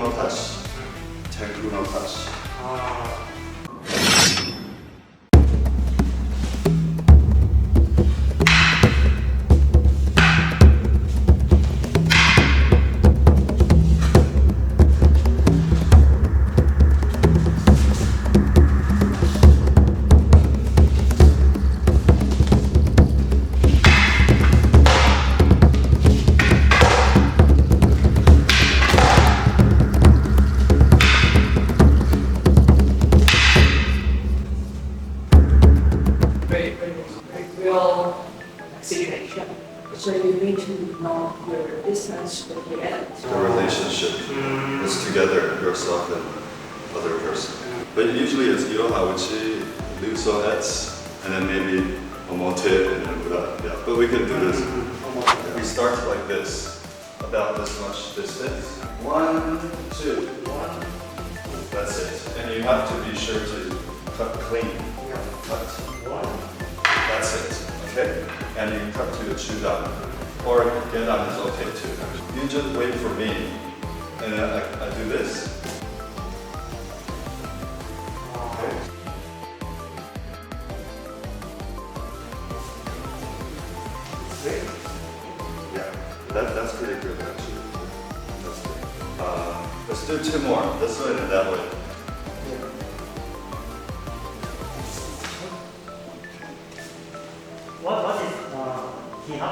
のタッチ、天空のタッチ。Real situation. So you need to know your distance with the end. The relationship is together, yourself and other person. But usually it's 이러하우치, lusohets, and then maybe omote and then without. Yeah, but we can do this. We start like this, about this much distance. 1, 2, 1. That's it. And you have to be sure to cut clean. Cut. 1. That's it. Okay? And you cut to the chudan. Or gedan is okay too. You just wait for me. And then I do this. Okay. Yeah, that's pretty good actually. That's good. Let's do 2 more. This way and that way. What is Kiha?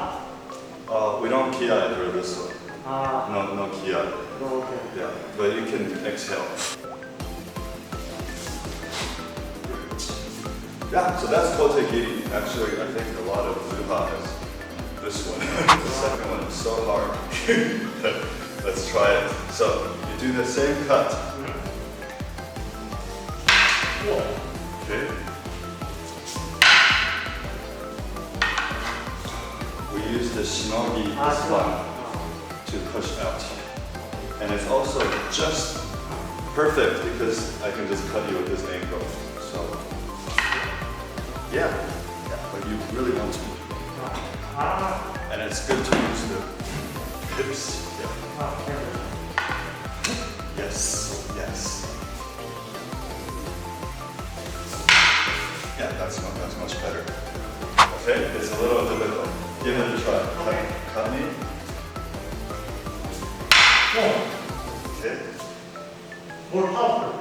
We don't kia after this one. No kia. Okay. Yeah, but you can exhale. Yeah, so that's kotegiri. Actually, I think a lot of luha is this one. The second one is so hard. Let's try it. So you do the same cut. Okay. We use the shinogi this one to push out. And it's also just perfect because I can just cut you at this angle. So yeah, but you really want to. And it's good to use the hips. Yeah. Yes. Yeah, that's much better. Okay, it's a little difficult. Give it a try. Cut me. Okay. More powerful.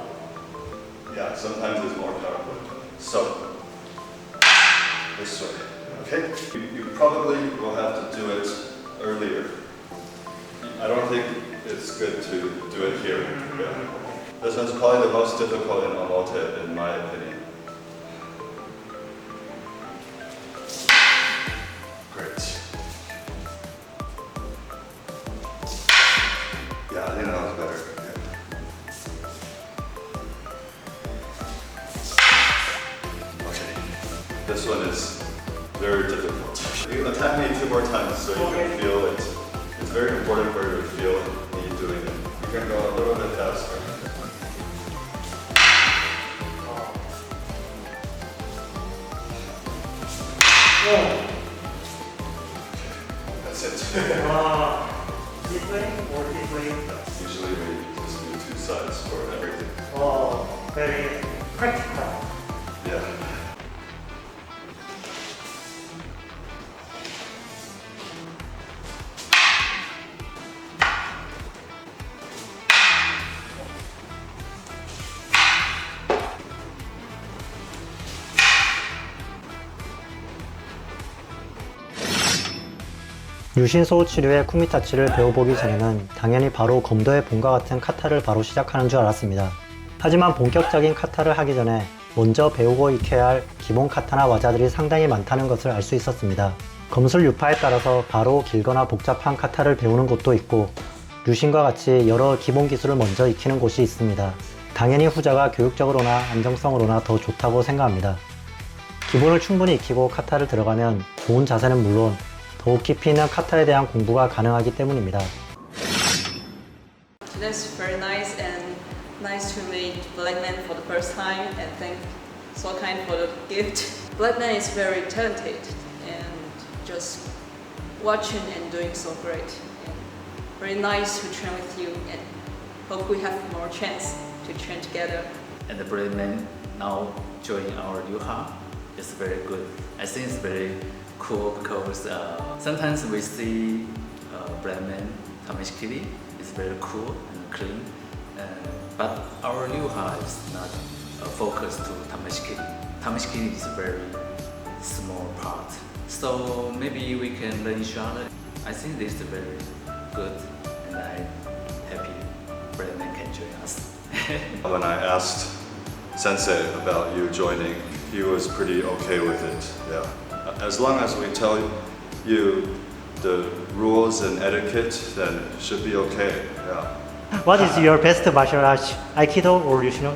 Yeah, sometimes it's more powerful. So, this way. Okay? You probably will have to do it earlier. I don't think it's good to do it here. Yeah. This one's probably the most difficult in omote, in my opinion. Great. Yeah, I think that was better. Yeah. Okay. This one is very difficult. You can attack me 2 more times so you can feel it. It's very important for you to feel me doing it. You can go a little bit faster. That's it. This way or this way? Usually we just do 2 sides for everything. Very practical. Yeah. 유신소 치료의 쿠미타치를 배워보기 전에는 당연히 바로 검도의 봄과 같은 카타를 바로 시작하는 줄 알았습니다. 하지만 본격적인 카타를 하기 전에 먼저 배우고 익혀야 할 기본 카타나 와자들이 상당히 많다는 것을 알 수 있었습니다. 검술 유파에 따라서 바로 길거나 복잡한 카타를 배우는 곳도 있고 유신과 같이 여러 기본 기술을 먼저 익히는 곳이 있습니다. 당연히 후자가 교육적으로나 안정성으로나 더 좋다고 생각합니다. 기본을 충분히 익히고 카타를 들어가면 좋은 자세는 물론 더욱 깊이 있는 카타에 대한 공부가 가능하기 때문입니다. That's very nice and nice to meet Blackman for the first time and thank Solkind for the gift. Blackman is very talented and just watching and doing so great. And very nice to train with you and hope we have more chance to train together. And the Bradman now join our Yuha. It's very good. I think it's very cool because sometimes we see Bradman Tamashikiri is very cool and clean, but our Yuha is not focused to Tamashikiri. Tamashikiri is a very small part, so maybe we can learn each other. I think this is very good, and I'm happy Bradman can join us. When I asked Sensei about you joining, he was pretty okay with it. Yeah, as long as we tell you the rules and etiquette, then it should be okay. Yeah. What is your best martial arts? Aikido or Yushisho?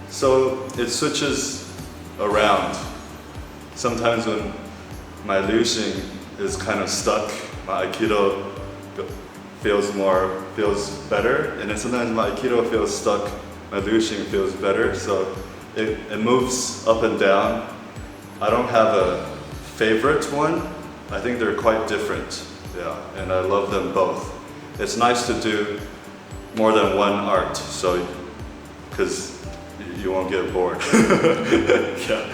So it switches around. Sometimes when my Liuxing is kind of stuck, my Aikido feels better, and then sometimes my Aikido feels stuck, my Liuxing feels better. So it moves up and down. I don't have a favorite one. I think they're quite different. Yeah, and I love them both. It's nice to do more than one art, so because you won't get bored. Yeah.